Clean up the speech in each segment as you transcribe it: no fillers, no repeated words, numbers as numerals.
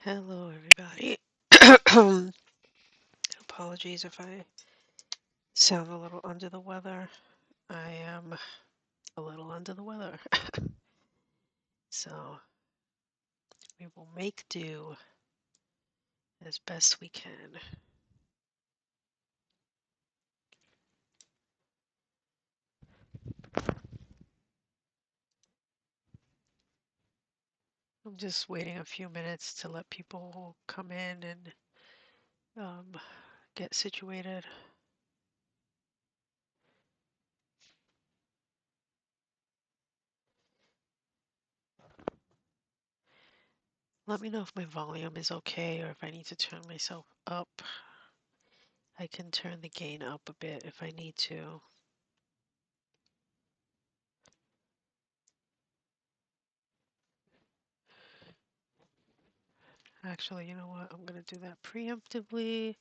Hello, everybody. Apologies if I sound a little under the weather. I am a little under the weather. So we will make do as best we can. I'm just waiting a few minutes to let people come in and um, get situated. Let me know if my volume is okay or if I need to turn myself up. I can turn the gain up a bit if I need to. Actually, you know what? I'm going to do that preemptively.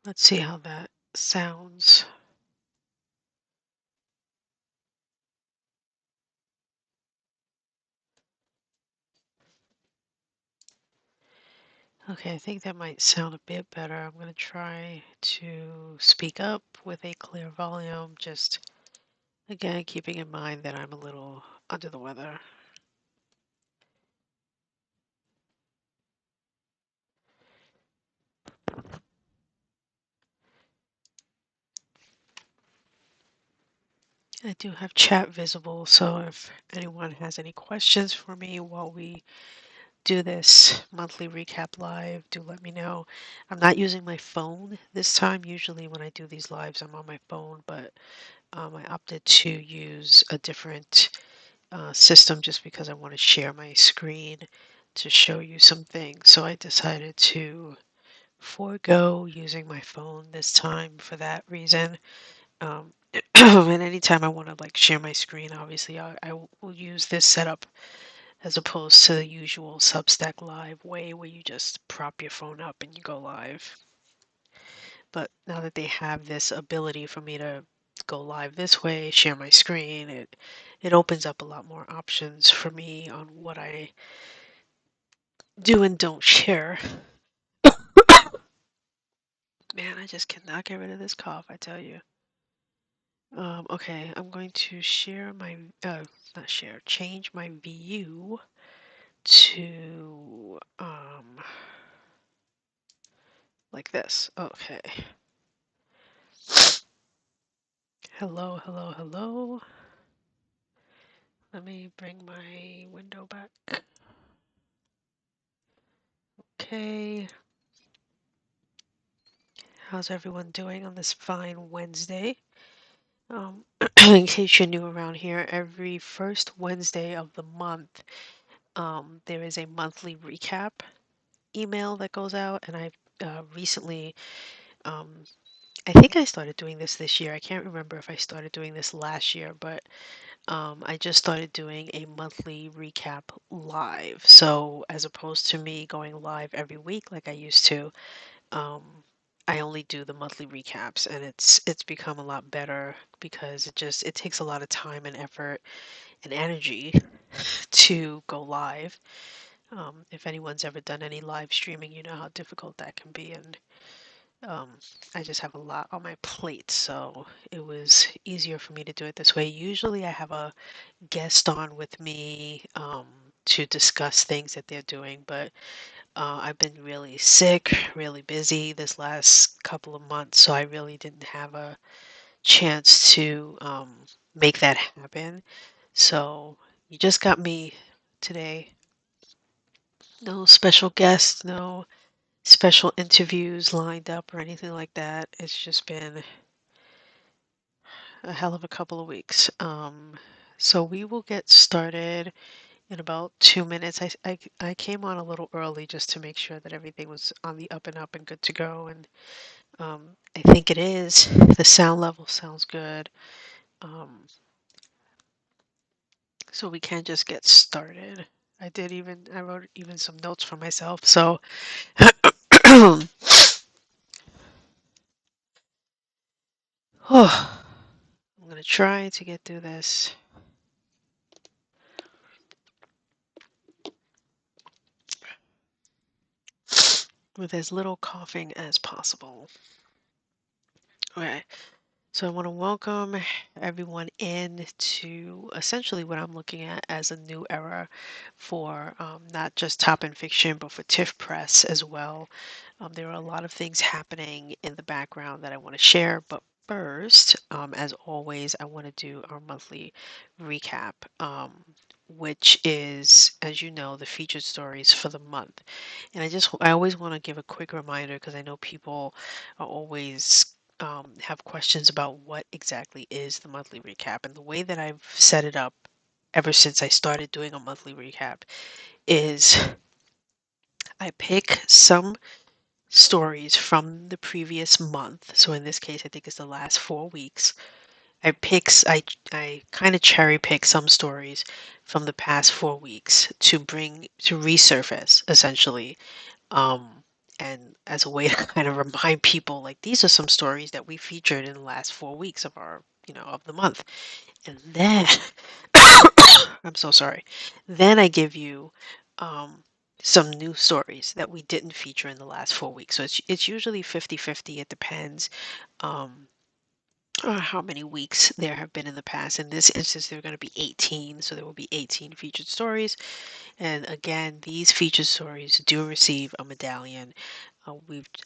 Let's see how that sounds. Okay, I think that might sound a bit better. I'm going to try to speak up with a clear volume, just again, keeping in mind that I'm a little under the weather. I do have chat visible, so if anyone has any questions for me while we do this monthly recap live, do let me know. I'm not using my phone this time. Usually when I do these lives, I'm on my phone, but I opted to use a different system just because I want to share my screen to show you some things. So I decided to forego using my phone this time for that reason. And anytime I want to like share my screen, obviously I will use this setup as opposed to the usual Substack Live way where you just prop your phone up and you go live. But now that they have this ability for me to go live this way, share my screen, it opens up a lot more options for me on what I do and don't share. Man, I just cannot get rid of this cough, I tell you. Okay, I'm going to share my, not share, change my view to, like this. Okay. Hello, hello, hello. Let me bring my window back. Okay. How's everyone doing on this fine Wednesday? In case you're new around here, every first Wednesday of the month, there is a monthly recap email that goes out, and I recently, um, I think I started doing this year. I can't remember if I started doing this last year, but I just started doing a monthly recap live. So as opposed to me going live every week like I used to, um, I only do the monthly recaps, and it's become a lot better because it takes a lot of time and effort and energy to go live. If anyone's ever done any live streaming, you know how difficult that can be, and um, I just have a lot on my plate, so it was easier for me to do it this way. Usually, I have a guest on with me to discuss things that they're doing, but I've been really sick, really busy this last couple of months, so I really didn't have a chance to make that happen. So you just got me today. No special guests, no special interviews lined up or anything like that. It's just been a hell of a couple of weeks. So we will get started in about 2 minutes. I came on a little early just to make sure that everything was on the up and up and good to go. And I think it is. The sound level sounds good. Um, so we can just get started. I wrote even some notes for myself. So I'm going to try to get through this with as little coughing as possible. Okay. So I want to welcome everyone in to essentially what I'm looking at as a new era for not just Top and Fiction, but for TIFF Press as well. There are a lot of things happening in the background that I want to share, but first, as always, I want to do our monthly recap, which is, as you know, the featured stories for the month. And I always want to give a quick reminder because I know people are always have questions about what exactly is the monthly recap. And the way that I've set it up ever since I started doing a monthly recap is I pick some stories from the previous month. So in this case, I think it's the last 4 weeks. I kind of cherry pick some stories from the past 4 weeks to resurface essentially, um, and as a way to kind of remind people, like, these are some stories that we featured in the last 4 weeks of our, of the month. And then, I'm so sorry. Then I give you um, some new stories that we didn't feature in the last 4 weeks. So it's usually 50-50. It depends. Um, how many weeks there have been in the past. In this instance, there are going to be 18, so there will be 18 featured stories. And again, these featured stories do receive a medallion.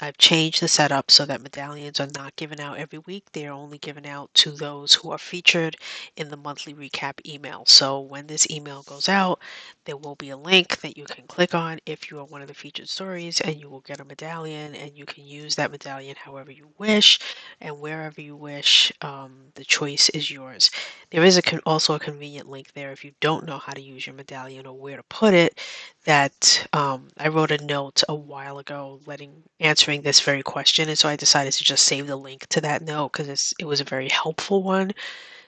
I've changed the setup so that medallions are not given out every week. They are only given out to those who are featured in the monthly recap email. So when this email goes out, there will be a link that you can click on if you are one of the featured stories, and you will get a medallion, and you can use that medallion however you wish and wherever you wish. The choice is yours. There is also a convenient link there if you don't know how to use your medallion or where to put it. That I wrote a note a while ago answering this very question, and so I decided to just save the link to that note because it was a very helpful one.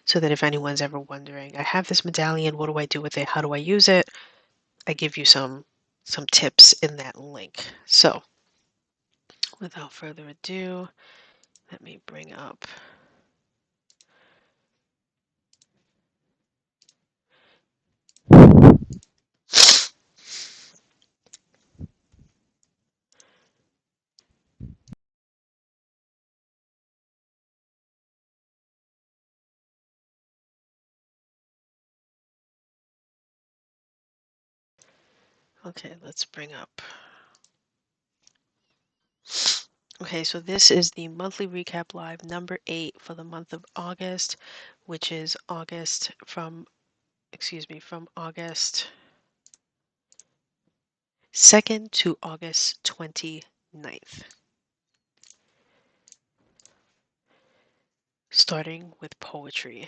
So that if anyone's ever wondering, I have this medallion, what do I do with it? How do I use it? I give you some tips in that link. So without further ado, let me bring up. Okay, let's bring up. Okay, so this is the monthly recap live number 8 for the month of August, which is from August 2nd to August 29th. Starting with poetry.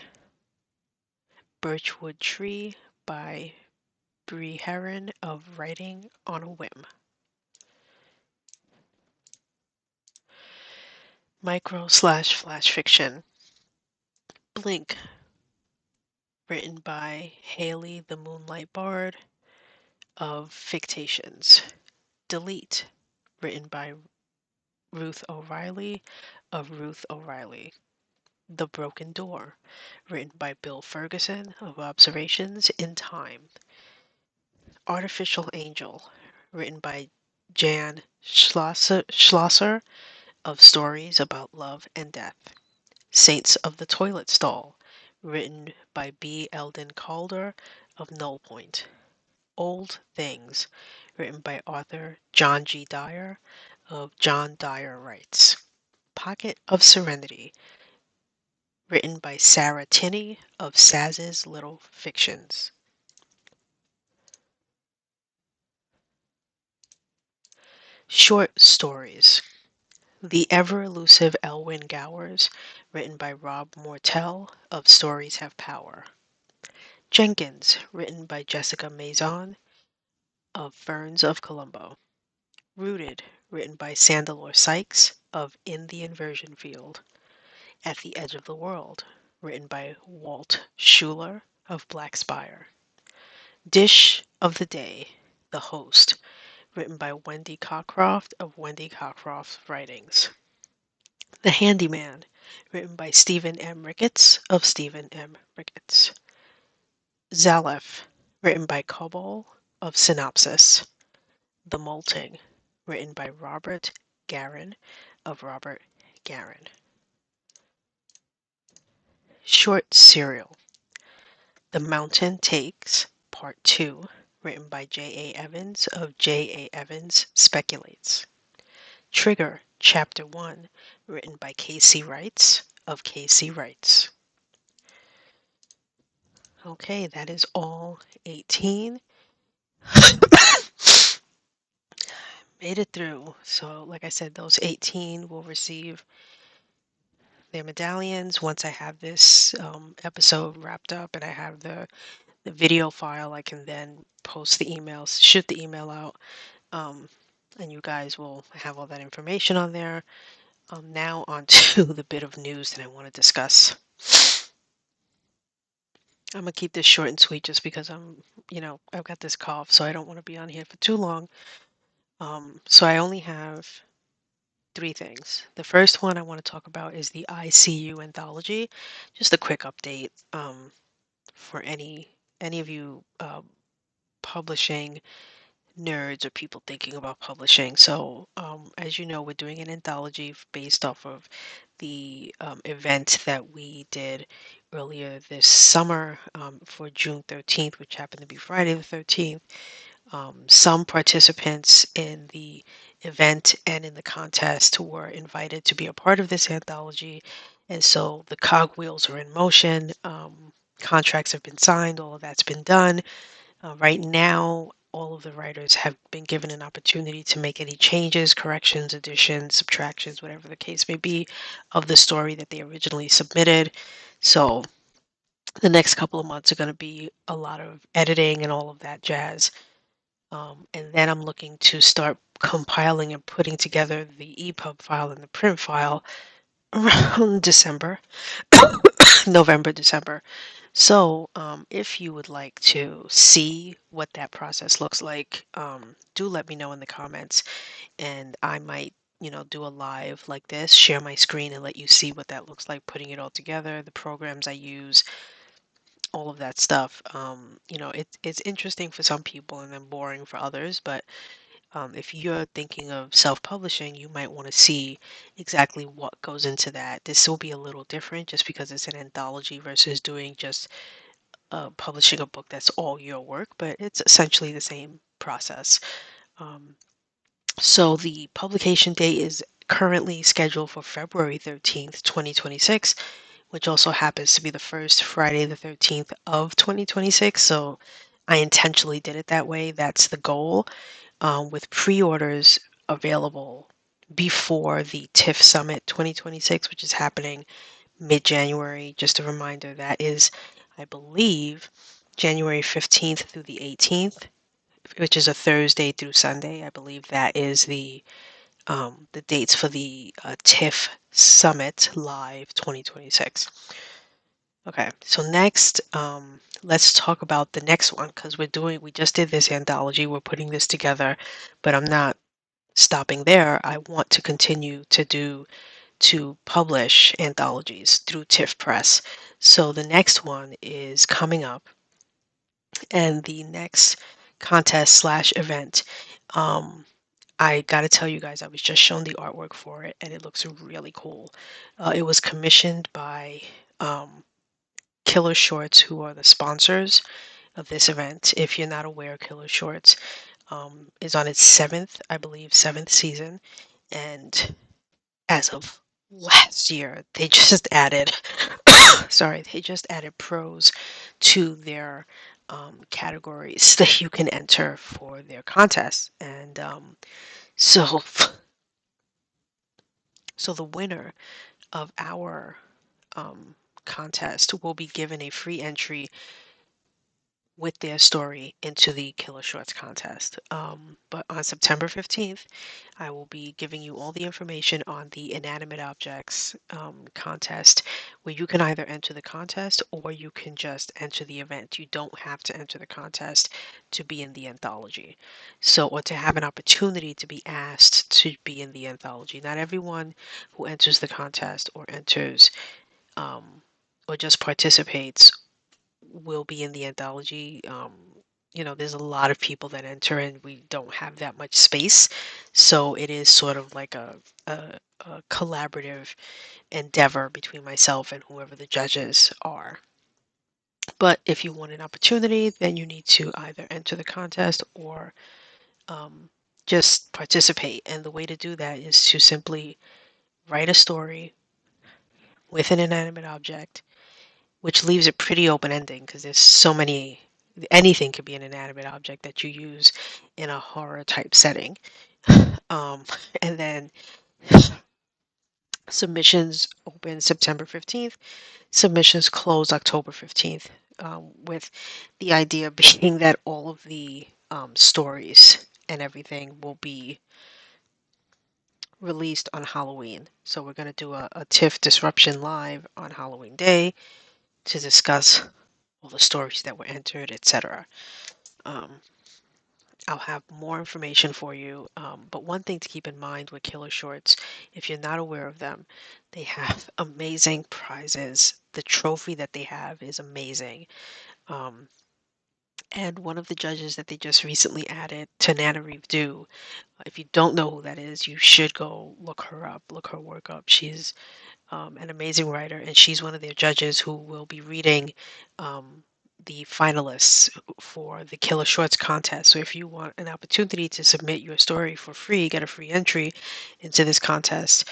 Birchwood Tree by Bree Heron of Writing on a Whim. Micro/flash fiction. Blink, written by Haley the Moonlight Bard of Fictations. Delete, written by Ruth O'Reilly of Ruth O'Reilly. The Broken Door, written by Bill Ferguson of Observations in Time. Artificial Angel, written by Jan Schlosser of Stories About Love and Death. Saints of the Toilet Stall, written by B. Eldon Calder of Null Point. Old Things, written by author John G. Dyer of John Dyer Writes. Pocket of Serenity, written by Sarah Tinney of Saz's Little Fictions. Short stories. The Ever-Elusive Elwyn Gowers, written by Rob Mortell of Stories Have Power. Jenkins, written by Jessica Maison of Ferns of Colombo. Rooted, written by Sandalore Sykes of In the Inversion Field. At the Edge of the World, written by Walt Schuler of Black Spire. Dish of the Day, The Host, written by Wendy Cockcroft of Wendy Cockcroft Writings. The Handyman, written by Stephen M. Ricketts of Stephen M. Ricketts. Zalef, written by Kobol of Synopsis. The Molting, written by Robert Garron of Robert Garron. Short Serial. The Mountain Takes, Part 2, written by J. A. Evans of J. A. Evans Speculates. Trigger, Chapter 1, written by Casey Wrights of Casey Wrights. Okay, that is all 18. Made it through. So, like I said, those 18 will receive their medallions. Once I have this episode wrapped up and I have the video file, I can then post the emails, shoot the email out, and you guys will have all that information on there. Now on to the bit of news that I want to discuss. I'm gonna keep this short and sweet just because I've got this cough, so I don't want to be on here for too long. So I only have three things. The first one I want to talk about is the ICU anthology. Just a quick update for any of you publishing nerds or people thinking about publishing. So, as you know, we're doing an anthology based off of the event that we did earlier this summer for June 13th, which happened to be Friday the 13th. Some participants in the event and in the contest were invited to be a part of this anthology, and so the cogwheels are in motion. Contracts have been signed, all of that's been done. Right now, all of the writers have been given an opportunity to make any changes, corrections, additions, subtractions, whatever the case may be, of the story that they originally submitted. So the next couple of months are going to be a lot of editing and all of that jazz. And then I'm looking to start compiling and putting together the EPUB file and the print file around December, November, December. So, if you would like to see what that process looks like, do let me know in the comments, and I might, do a live like this, share my screen, and let you see what that looks like, putting it all together, the programs I use, all of that stuff. It's interesting for some people and then boring for others, but if you're thinking of self-publishing, you might want to see exactly what goes into that. This will be a little different just because it's an anthology versus doing just publishing a book that's all your work, but it's essentially the same process. Um, so the publication date is currently scheduled for February 13th, 2026, which also happens to be the first Friday the 13th of 2026. So I intentionally did it that way. That's the goal, with pre-orders available before the TIFF Summit 2026, which is happening mid-January. Just a reminder, that is, I believe, January 15th through the 18th, which is a Thursday through Sunday. I believe that is the dates for the TIFF Summit Live 2026. Okay, so next, let's talk about the next one because we just did this anthology, we're putting this together, but I'm not stopping there. I want to continue to publish anthologies through TIFF Press. So the next one is coming up, and the next contest slash event. I got to tell you guys, I was just shown the artwork for it, and it looks really cool. It was commissioned by Killer Shorts, who are the sponsors of this event. If you're not aware, Killer Shorts is on its seventh, I believe, seventh season, and as of last year, they just added, sorry, they just added prose to their categories that you can enter for their contests. And so, so the winner of our contest will be given a free entry with their story into the Killer Shorts contest. But on September 15th, I will be giving you all the information on the inanimate objects contest, where you can either enter the contest or you can just enter the event. You don't have to enter the contest to be in the anthology. So, or to have an opportunity to be asked to be in the anthology. Not everyone who enters the contest or enters or just participates will be in the anthology. There's a lot of people that enter, and we don't have that much space. So it is sort of like a collaborative endeavor between myself and whoever the judges are. But if you want an opportunity, then you need to either enter the contest or um, just participate. And the way to do that is to simply write a story with an inanimate object, which leaves it pretty open ending because there's so many, anything could be an inanimate object that you use in a horror type setting. um, and then submissions open September 15th, submissions close October 15th, with the idea being that all of the stories and everything will be released on Halloween. So we're going to do a TIFF Disruption Live on Halloween Day to discuss all the stories that were entered, etc. Um, I'll have more information for you. But one thing to keep in mind with Killer Shorts, if you're not aware of them, they have amazing prizes. The trophy that they have is amazing. Um, and one of the judges that they just recently added, Tanana Reeve, if you don't know who that is, you should go look her up, look her work up. She's an amazing writer, and she's one of their judges who will be reading the finalists for the Killer Shorts contest. So if you want an opportunity to submit your story for free, get a free entry into this contest,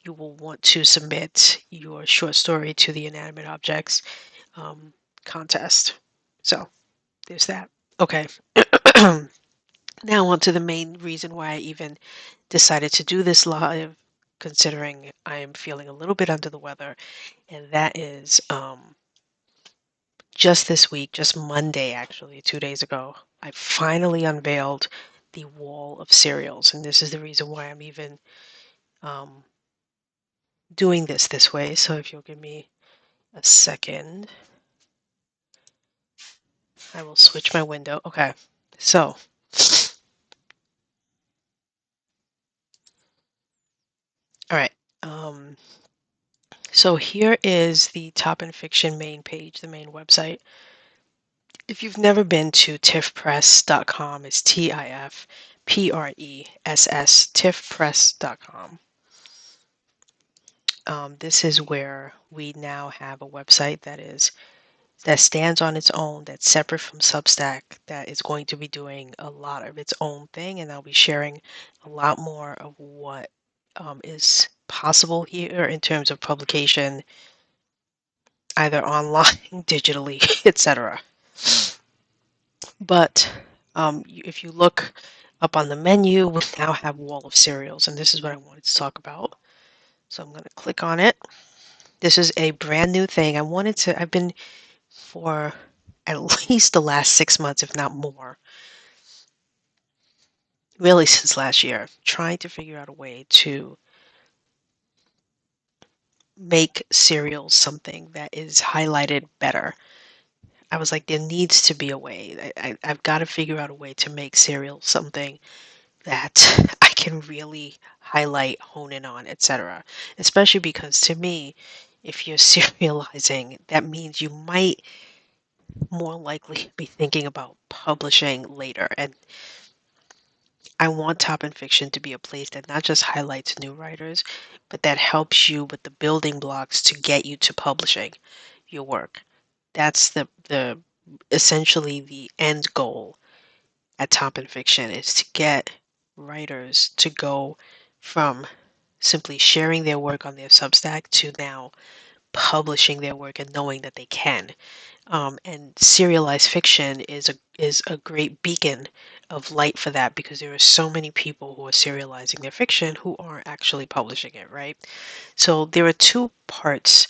you will want to submit your short story to the Inanimate Objects contest. So there's that. Okay. Now on to the main reason why I even decided to do this live, considering I am feeling a little bit under the weather, and that is just this week, just Monday actually, 2 days ago, I finally unveiled the wall of cereals, and this is the reason why I'm even um, doing this way. So if you'll give me a second, I will switch my window. Okay, so all right. So here is the Top and Fiction main page, the main website. If you've never been to tiffpress.com, it's TIFPRESS, tiffpress.com. This is where we now have a website that stands on its own, that's separate from Substack, that is going to be doing a lot of its own thing, and I'll be sharing a lot more of what is possible here in terms of publication, either online, digitally, etc. But if you look up on the menu, we now have Wall of Cereals, and this is what I wanted to talk about. So I'm going to click on it. This is a brand new thing. I've been for at least the last 6 months, if not more, really since last year, trying to figure out a way to make cereals something that is highlighted better. I was like, there needs to be a way. I've got to figure out a way to make cereals something that I can really highlight, hone in on, etc. Especially because to me, if you're serializing, that means you might more likely be thinking about publishing later. And I want Top and Fiction to be a place that not just highlights new writers, but that helps you with the building blocks to get you to publishing your work. That's the essentially the end goal at Top and Fiction, is to get writers to go from simply sharing their work on their Substack to now publishing their work and knowing that they can. And serialized fiction is a great beacon of light for that, because there are so many people who are serializing their fiction who aren't actually publishing it, right? So there are two parts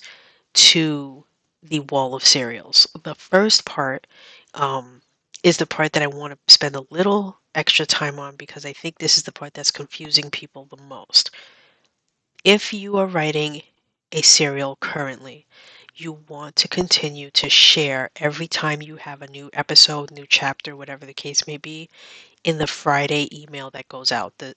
to the wall of serials. The first part um, is the part that I want to spend a little extra time on because I think this is the part that's confusing people the most. If you are writing a serial currently, you want to continue to share every time you have a new episode, new chapter, whatever the case may be, in the Friday email that goes out. The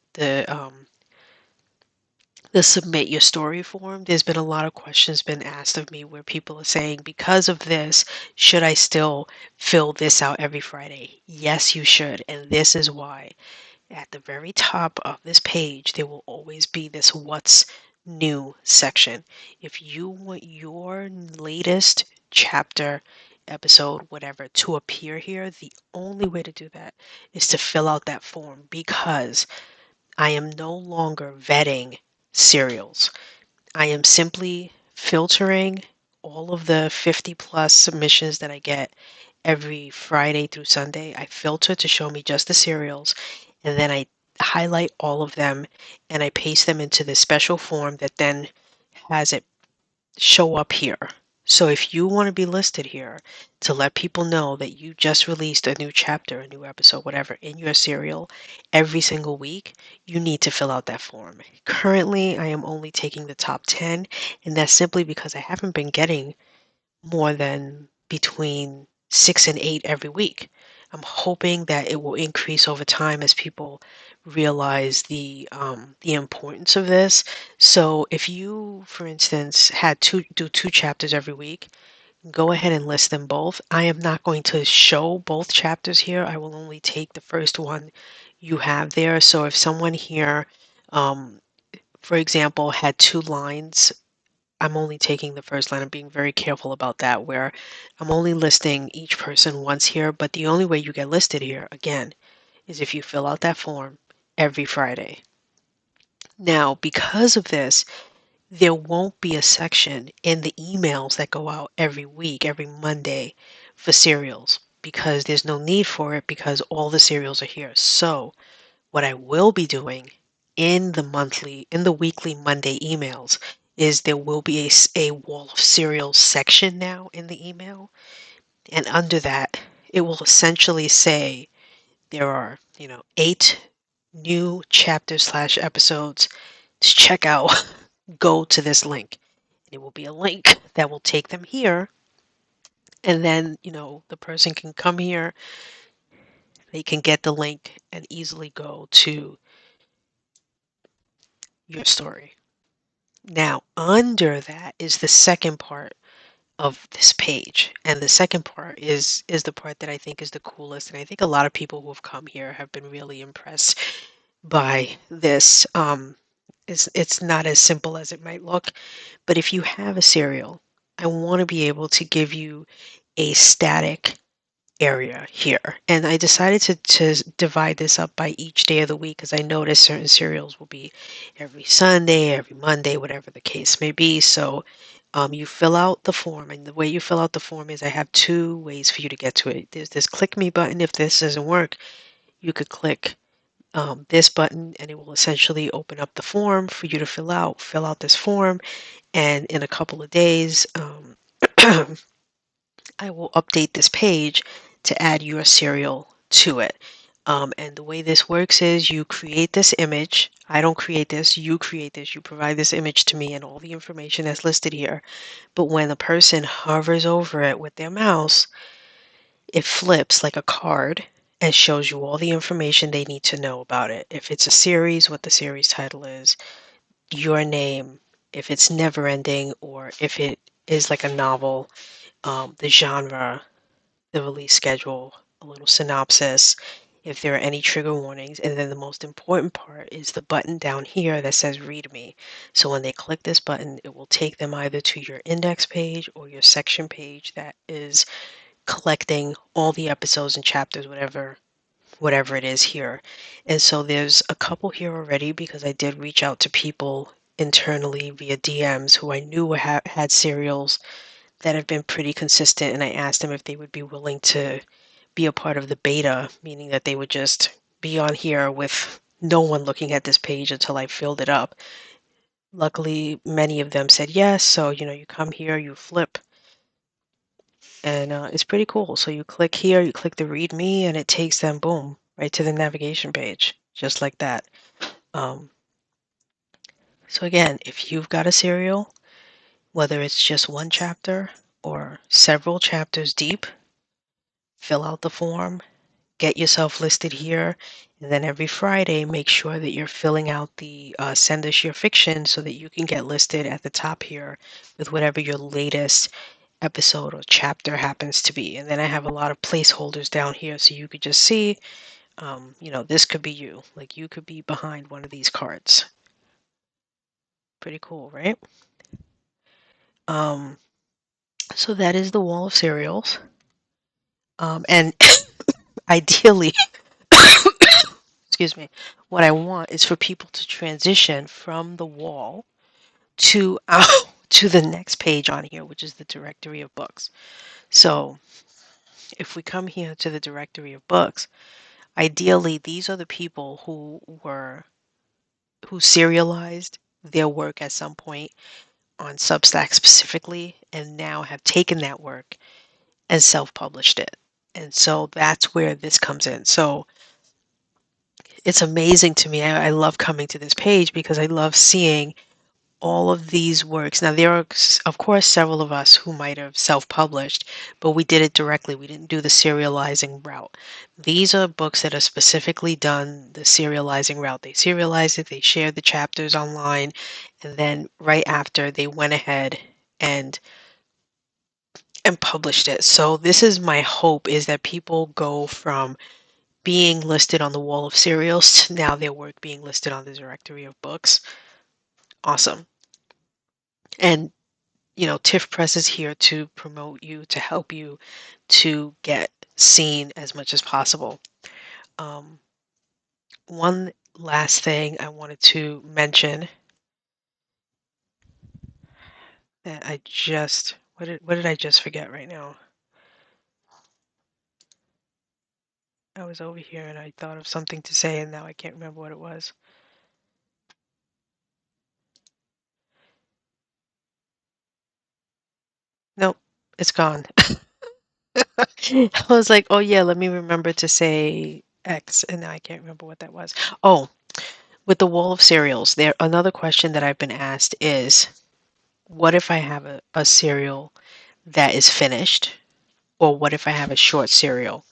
submit your story form. There's been a lot of questions been asked of me where people are saying, because of this, should I still fill this out every Friday? Yes, you should, and this is why. At the very top of this page, there will always be this what's new section. If you want your latest chapter, episode, whatever, to appear here, the only way to do that is to fill out that form because I am no longer vetting serials. I am simply filtering all of the 50 plus submissions that I get every Friday through Sunday. I filter to show me just the serials, and then I highlight all of them and I paste them into this special form that then has it show up here. So if you want to be listed here to let people know that you just released a new chapter, a new episode, whatever, in your serial every single week, you need to fill out that form. Currently, I am only taking the top 10, and that's simply because I haven't been getting more than between 6 and 8 every week. I'm hoping that it will increase over time as people realize the importance of this. So if you, for instance, had to do 2 chapters every week, go ahead and list them both. I am not going to show both chapters here. I will only take the first one you have there. So if someone here, um, for example, had 2 lines, I'm only taking the first line. I'm being very careful about that, where I'm only listing each person once here, but the only way you get listed here, again, is if you fill out that form every Friday. Now, because of this, there won't be a section in the emails that go out every week, every Monday, for serials, because there's no need for it because all the serials are here. So, what I will be doing in the weekly Monday emails is there will be a wall of serials section now in the email. And under that, it will essentially say there are, 8 new chapters slash episodes to check out. Go to this link. And it will be a link that will take them here. And then, the person can come here, they can get the link and easily go to your story. Now, under that is the second part of this page. And the second part is the part that I think is the coolest. And I think a lot of people who have come here have been really impressed by this. It's not as simple as it might look, but if you have a serial, I want to be able to give you a static area here. And I decided to divide this up by each day of the week because I noticed certain serials will be every Sunday, every Monday, whatever the case may be. So you fill out the form, and the way you fill out the form is I have 2 ways for you to get to it. There's this click me button. If this doesn't work, you could click this button and it will essentially open up the form for you to fill out this form. And in a couple of days, I will update this page to add your serial to it. And the way this works is you create this image. I don't create this, you create this. You provide this image to me and all the information that's listed here. But when a person hovers over it with their mouse, it flips like a card and shows you all the information they need to know about it. If it's a series, what the series title is, your name, if it's never ending, or if it is like a novel, the genre, the release schedule, a little synopsis, if there are any trigger warnings, and then the most important part is the button down here that says read me. So when they click this button, it will take them either to your index page or your section page that is collecting all the episodes and chapters, whatever it is here. And so there's a couple here already because I did reach out to people internally via DMs who I knew had serials that have been pretty consistent, and I asked them if they would be willing to be a part of the beta, meaning that they would just be on here with no one looking at this page until I filled it up. Luckily, many of them said yes. So, you come here, you flip, and it's pretty cool. So you click here, you click the read me, and it takes them, boom, right to the navigation page, just like that. Um, so again, if you've got a serial, whether it's just one chapter or several chapters deep, fill out the form, get yourself listed here, and then every Friday, make sure that you're filling out the send us your fiction so that you can get listed at the top here with whatever your latest episode or chapter happens to be. And then I have a lot of placeholders down here so you could just see, this could be you. Like you could be behind one of these cards. Pretty cool, right? Um, so that is the wall of serials. And ideally, excuse me, what I want is for people to transition from the wall to to the next page on here, which is the directory of books. So if we come here to the directory of books, ideally these are the people who serialized their work at some point on Substack specifically, and now have taken that work and self-published it. And so that's where this comes in. So it's amazing to me. I love coming to this page because I love seeing all of these works. Now, there are, of course, several of us who might have self-published, but we did it directly. We didn't do the serializing route. These are books that are specifically done the serializing route. They serialized it, they shared the chapters online, and then right after they went ahead and published it. So this is my hope, is that people go from being listed on the wall of serials to now their work being listed on the directory of books. Awesome. And TIFF Press is here to promote you, to help you to get seen as much as possible. One last thing I wanted to mention that what did I just forget right now? I was over here and I thought of something to say and now I can't remember what it was. Nope, it's gone. I was like, oh yeah, let me remember to say X, and now I can't remember what that was. Oh, with the wall of cereals, another question that I've been asked is, what if I have a serial that is finished, or what if I have a short serial?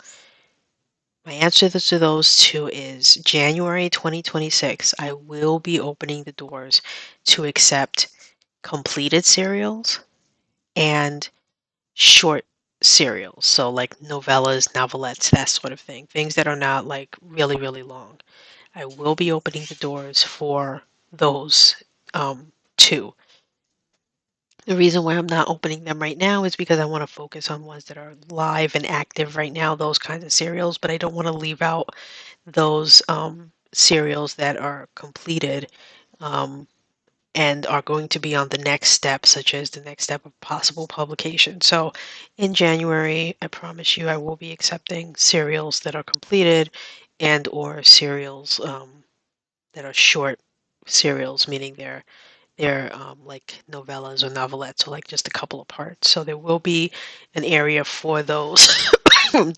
My answer to those two is January 2026. I will be opening the doors to accept completed serials and short serials. So like novellas, novelettes, that sort of thing. Things that are not like really, really long. I will be opening the doors for those two. The reason why I'm not opening them right now is because I want to focus on ones that are live and active right now, those kinds of serials, but I don't want to leave out those serials that are completed um, and are going to be on the next step, such as the next step of possible publication. So in January, I promise you I will be accepting serials that are completed and or serials that are short serials, meaning they're like novellas or novelettes, so like just a couple of parts. So there will be an area for those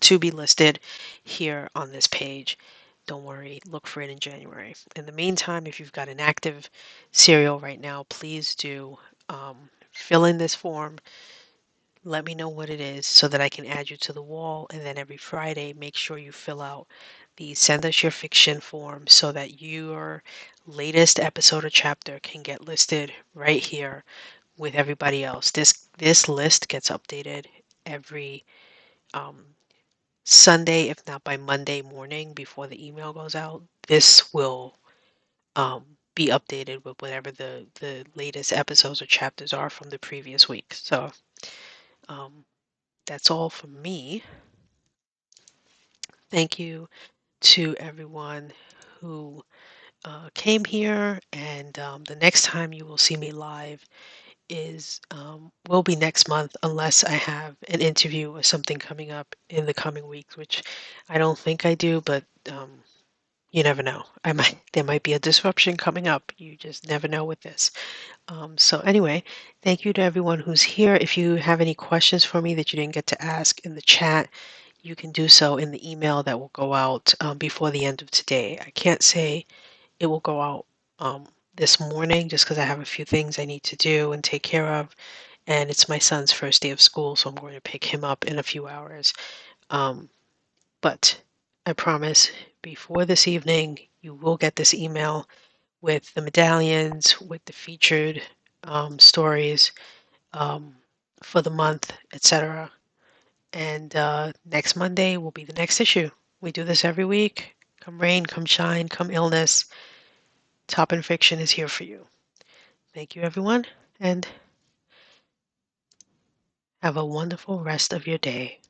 to be listed here on this page. Don't worry, look for it in January. In the meantime, if you've got an active serial right now, please do fill in this form. Let me know what it is so that I can add you to the wall. And then every Friday, make sure you fill out the send us your fiction form so that your latest episode or chapter can get listed right here with everybody else. This list gets updated every um, Sunday, if not by Monday morning before the email goes out. This will be updated with whatever the latest episodes or chapters are from the previous week. So um, that's all from me. Thank you to everyone who came here, and the next time you will see me live is will be next month, unless I have an interview or something coming up in the coming weeks, which I don't think I do, but You never know. There might be a disruption coming up. You just never know with this. So anyway, thank you to everyone who's here. If you have any questions for me that you didn't get to ask in the chat, you can do so in the email that will go out before the end of today. I can't say it will go out this morning just because I have a few things I need to do and take care of. And it's my son's first day of school, so I'm going to pick him up in a few hours. Um, but I promise before this evening, you will get this email with the medallions, with the featured stories um, for the month, etc. And next Monday will be the next issue. We do this every week. Come rain, come shine, come illness. Top and Fiction is here for you. Thank you, everyone, and have a wonderful rest of your day.